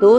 2